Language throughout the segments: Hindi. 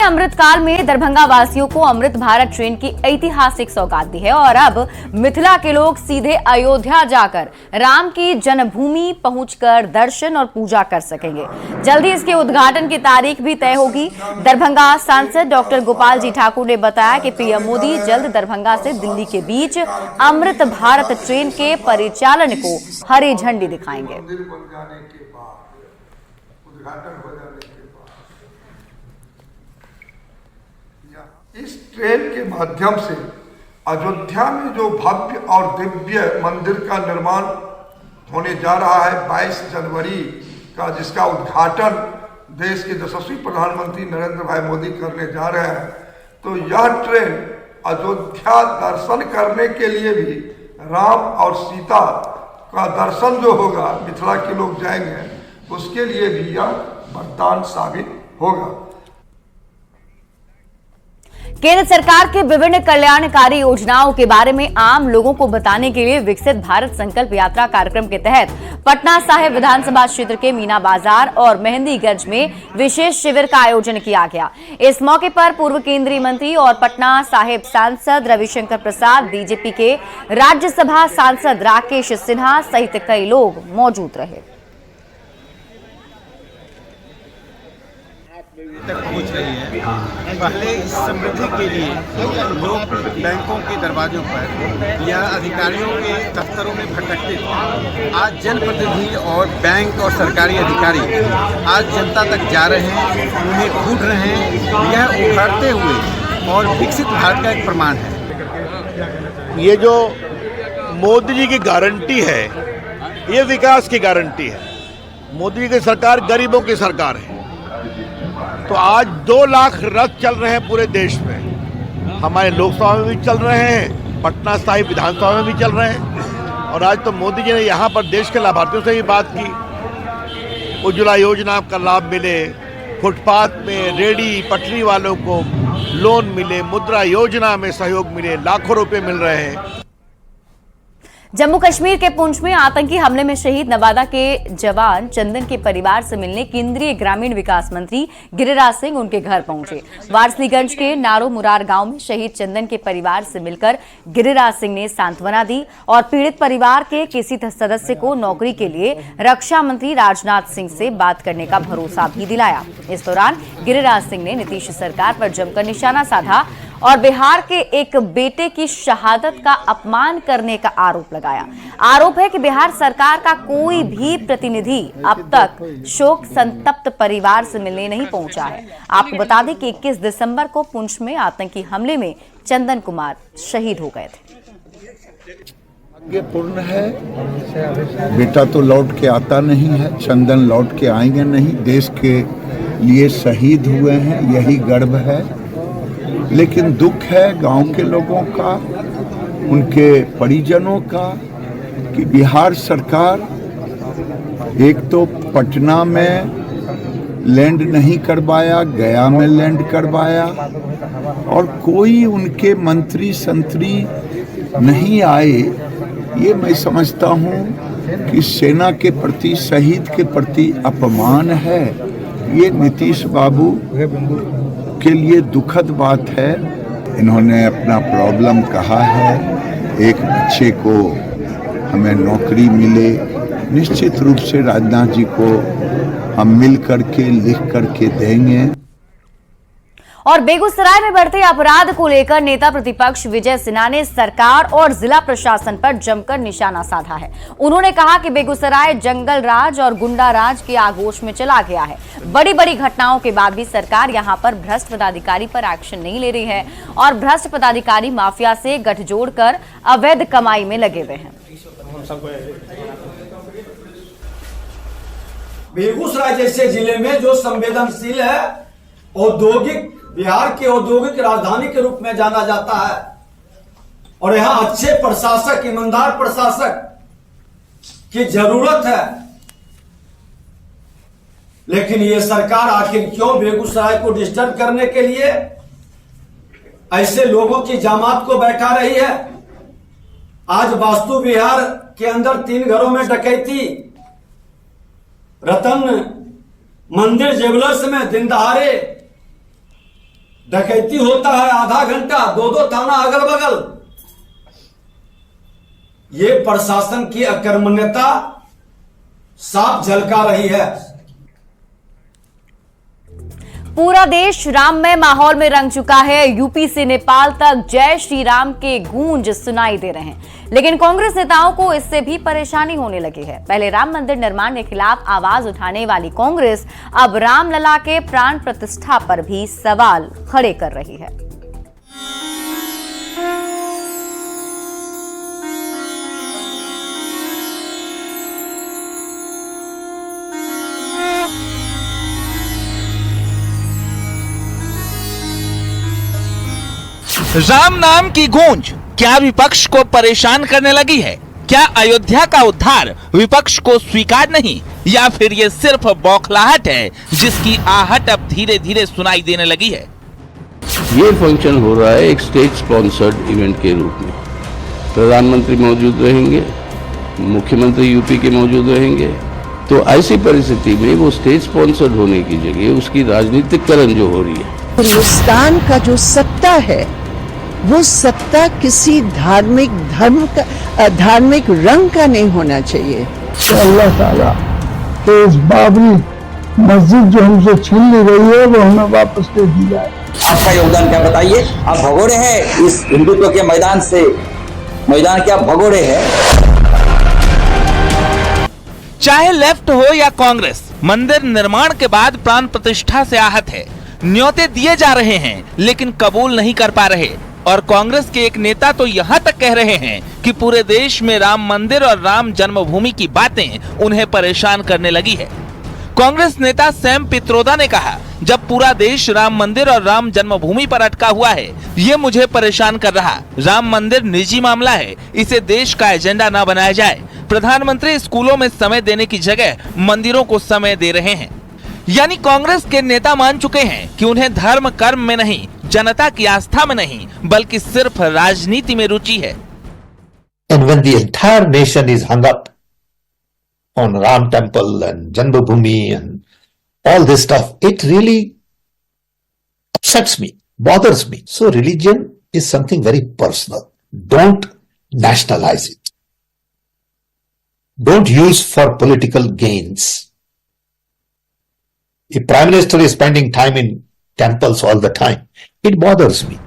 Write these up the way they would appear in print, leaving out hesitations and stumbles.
अमृत काल में दरभंगा वासियों को अमृत भारत ट्रेन की ऐतिहासिक सौगात दी है और अब मिथिला के लोग सीधे अयोध्या जाकर राम की जन्मभूमि पहुंचकर दर्शन और पूजा कर सकेंगे। जल्दी इसके उद्घाटन की तारीख भी तय होगी। दरभंगा सांसद डॉक्टर गोपाल जी ठाकुर ने बताया कि पीएम मोदी जल्द दरभंगा से दिल्ली के बीच अमृत भारत ट्रेन के परिचालन को हरी झंडी दिखाएंगे। इस ट्रेन के माध्यम से अयोध्या में जो भव्य और दिव्य मंदिर का निर्माण होने जा रहा है 22 जनवरी का, जिसका उद्घाटन देश के यशस्वी प्रधानमंत्री नरेंद्र भाई मोदी करने जा रहे हैं, तो यह ट्रेन अयोध्या दर्शन करने के लिए भी राम और सीता का दर्शन जो होगा, मिथिला के लोग जाएंगे, उसके लिए भी यह वरदान साबित होगा। केंद्र सरकार के विभिन्न कल्याणकारी योजनाओं के बारे में आम लोगों को बताने के लिए विकसित भारत संकल्प यात्रा कार्यक्रम के तहत पटना साहिब विधानसभा क्षेत्र के मीना बाजार और मेहंदीगंज में विशेष शिविर का आयोजन किया गया। इस मौके पर पूर्व केंद्रीय मंत्री और पटना साहिब सांसद रविशंकर प्रसाद, बीजेपी के राज्यसभा सांसद राकेश सिन्हा सहित कई लोग मौजूद रहे। तक पहुंच रही है। पहले इस समृद्धि के लिए लोग बैंकों के दरवाजों पर या अधिकारियों के दफ्तरों में भटकते थे। आज जनप्रतिनिधि और बैंक और सरकारी अधिकारी आज जनता तक जा रहे हैं, उन्हें ढूंढ रहे हैं। यह उभरते हुए और विकसित भारत का एक प्रमाण है। ये जो मोदी जी की गारंटी है, ये विकास की गारंटी है। मोदी जी की सरकार गरीबों की सरकार है। तो आज 2 लाख रथ चल रहे हैं पूरे देश में। हमारे लोकसभा में भी चल रहे हैं, पटना साहिब विधानसभा में भी चल रहे हैं। और आज तो मोदी जी ने यहाँ पर देश के लाभार्थियों से भी बात की। उज्ज्वला योजना का लाभ मिले, फुटपाथ में रेडी पटरी वालों को लोन मिले, मुद्रा योजना में सहयोग मिले, लाखों रुपए मिल रहे हैं। जम्मू कश्मीर के पुंछ में आतंकी हमले में शहीद नवादा के जवान चंदन के परिवार से मिलने केंद्रीय ग्रामीण विकास मंत्री गिरिराज सिंह उनके घर पहुंचे। वारसलीगंज के नारो मुरार गांव में शहीद चंदन के परिवार से मिलकर गिरिराज सिंह ने सांत्वना दी और पीड़ित परिवार के किसी सदस्य को नौकरी के लिए रक्षा मंत्री राजनाथ सिंह से बात करने का भरोसा भी दिलाया। इस दौरान गिरिराज सिंह ने नीतीश सरकार पर जमकर निशाना साधा और बिहार के एक बेटे की शहादत का अपमान करने का आरोप लगाया। आरोप है कि बिहार सरकार का कोई भी प्रतिनिधि अब तक शोक संतप्त परिवार से मिलने नहीं पहुंचा है। आपको बता दें कि 21 दिसंबर को पुंछ में आतंकी हमले में चंदन कुमार शहीद हो गए थे। भाग्यपूर्ण है, बेटा तो लौट के आता नहीं है, चंदन लौट के आएंगे नहीं। देश के लिए शहीद हुए हैं, यही गर्व है। लेकिन दुख है गांव के लोगों का, उनके परिजनों का, कि बिहार सरकार एक तो पटना में लैंड नहीं करवाया, गया में लैंड करवाया और कोई उनके मंत्री संतरी नहीं आए। ये मैं समझता हूँ कि सेना के प्रति, शहीद के प्रति अपमान है। ये नीतीश बाबू के लिए दुखद बात है। इन्होंने अपना प्रॉब्लम कहा है, एक बच्चे को हमें नौकरी मिले। निश्चित रूप से राजनाथ जी को हम मिल करके लिख करके देंगे। और बेगूसराय में बढ़ते अपराध को लेकर नेता प्रतिपक्ष विजय सिन्हा ने सरकार और जिला प्रशासन पर जमकर निशाना साधा है। उन्होंने कहा कि बेगूसराय जंगल राज और गुंडा राज के आगोश में चला गया है। बड़ी बड़ी घटनाओं के बाद भी सरकार यहां पर भ्रष्ट पदाधिकारी पर एक्शन नहीं ले रही है और भ्रष्ट पदाधिकारी माफिया से गठजोड़ कर अवैध कमाई में लगे हुए हैं। बेगूसराय जैसे जिले में जो संवेदनशील है, औद्योगिक, बिहार के औद्योगिक राजधानी के रूप में जाना जाता है और यहां अच्छे प्रशासक, ईमानदार प्रशासक की जरूरत है। लेकिन ये सरकार आखिर क्यों बेगूसराय को डिस्टर्ब करने के लिए ऐसे लोगों की जामात को बैठा रही है? आज वास्तु विहार के अंदर 3 घरों में डकैती, रतन मंदिर ज्वेलर्स में दिन दहाड़े डकैती होता है आधा घंटा, 2-2 थाना अगल बगल। ये प्रशासन की अकर्मण्यता साफ झलका रही है। पूरा देश राममय माहौल में रंग चुका है। यूपी से नेपाल तक जय श्री राम के गूंज सुनाई दे रहे हैं, लेकिन कांग्रेस नेताओं को इससे भी परेशानी होने लगी है। पहले राम मंदिर निर्माण के खिलाफ आवाज उठाने वाली कांग्रेस अब रामलला के प्राण प्रतिष्ठा पर भी सवाल खड़े कर रही है। राम नाम की गूंज क्या विपक्ष को परेशान करने लगी है? क्या अयोध्या का उद्धार विपक्ष को स्वीकार नहीं, या फिर ये सिर्फ बौखलाहट है जिसकी आहट अब धीरे धीरे सुनाई देने लगी है? ये फंक्शन हो रहा है एक स्टेट स्पॉन्सर्ड इवेंट के रूप में। प्रधानमंत्री मौजूद रहेंगे, मुख्यमंत्री यूपी के मौजूद रहेंगे, तो ऐसी परिस्थिति में वो स्टेट स्पॉन्सर्ड होने की जगह उसकी राजनीतिकरण जो हो रही है। हिंदुस्तान का जो सत्ता है वो सत्ता किसी धार्मिक धर्म का, धार्मिक रंग का नहीं होना चाहिए। तो अल्लाह ताला तो इस बाबरी मस्जिद जो हमसे छीन ली गई है वो हमें वापस दे दी जाए। आपका योगदान क्या बताइए? आप भगोड़े हैं इस हिंदुत्व के मैदान से, मैदान के आप भगोड़े हैं। चाहे लेफ्ट हो या कांग्रेस, मंदिर निर्माण के बाद प्राण प्रतिष्ठा से आहत है। न्योते दिए जा रहे हैं लेकिन कबूल नहीं कर पा रहे, और कांग्रेस के एक नेता तो यहाँ तक कह रहे हैं कि पूरे देश में राम मंदिर और राम जन्मभूमि की बातें उन्हें परेशान करने लगी है। कांग्रेस नेता सैम पित्रोदा ने कहा, जब पूरा देश राम मंदिर और राम जन्मभूमि पर अटका हुआ है, ये मुझे परेशान कर रहा। राम मंदिर निजी मामला है, इसे देश का एजेंडा न बनाया जाए। प्रधानमंत्री स्कूलों में समय देने की जगह मंदिरों को समय दे रहे हैं। यानी कांग्रेस के नेता मान चुके हैं कि उन्हें धर्म कर्म में नहीं, जनता की आस्था में नहीं, बल्कि सिर्फ राजनीति में रुचि है। And when the entire nation is hung up on Ram temple and Janmabhoomi and all this stuff, it really upsets me, bothers me. So religion is something very personal. Don't nationalize it. Don't use for political gains. If Prime Minister is spending time in temples all the time, it bothers me.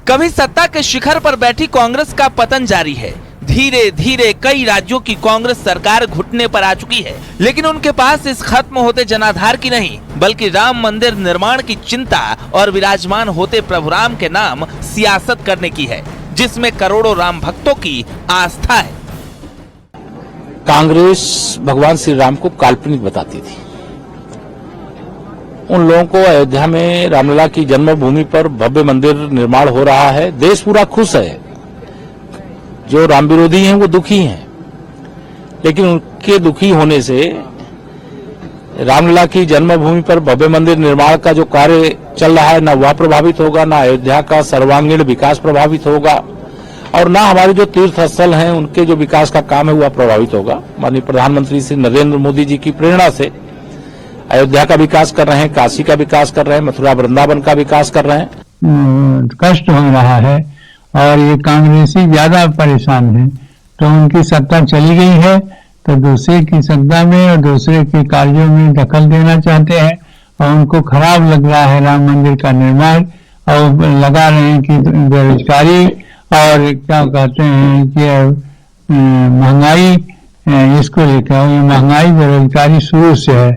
कभी सत्ता के शिखर पर बैठी कांग्रेस का पतन जारी है। धीरे धीरे कई राज्यों की कांग्रेस सरकार घुटने पर आ चुकी है, लेकिन उनके पास इस खत्म होते जनाधार की नहीं, बल्कि राम मंदिर निर्माण की चिंता और विराजमान होते प्रभु राम के नाम सियासत करने की है, जिसमें करोड़ों राम भक्तों की आस्था है। कांग्रेस भगवान श्री राम को काल्पनिक बताती थी। उन लोगों को अयोध्या में रामलला की जन्मभूमि पर भव्य मंदिर निर्माण हो रहा है, देश पूरा खुश है। जो राम विरोधी हैं वो दुखी हैं, लेकिन उनके दुखी होने से रामलला की जन्मभूमि पर भव्य मंदिर निर्माण का जो कार्य चल रहा है, ना वह प्रभावित होगा, ना अयोध्या का सर्वांगीण विकास प्रभावित होगा, और ना हमारे जो तीर्थ स्थल हैं उनके जो विकास का काम है वह प्रभावित होगा। माननीय प्रधानमंत्री श्री नरेंद्र मोदी जी की प्रेरणा से अयोध्या का विकास कर रहे हैं, काशी का विकास कर रहे हैं, मथुरा वृंदावन का विकास कर रहे हैं। कष्ट हो रहा है और ये कांग्रेसी ज्यादा परेशान है, तो उनकी सत्ता चली गई है तो दूसरे की सत्ता में और दूसरे के कार्यों में दखल देना चाहते हैं, और उनको खराब लग रहा है राम मंदिर का निर्माण, और लगा रहे हैं कि बेरोजगारी और क्या कहते हैं कि महंगाई, इसको लेकर ये महंगाई बेरोजगारी शुरू से है।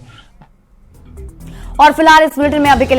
और फिलहाल इस बुलेटिन में अभी के लिए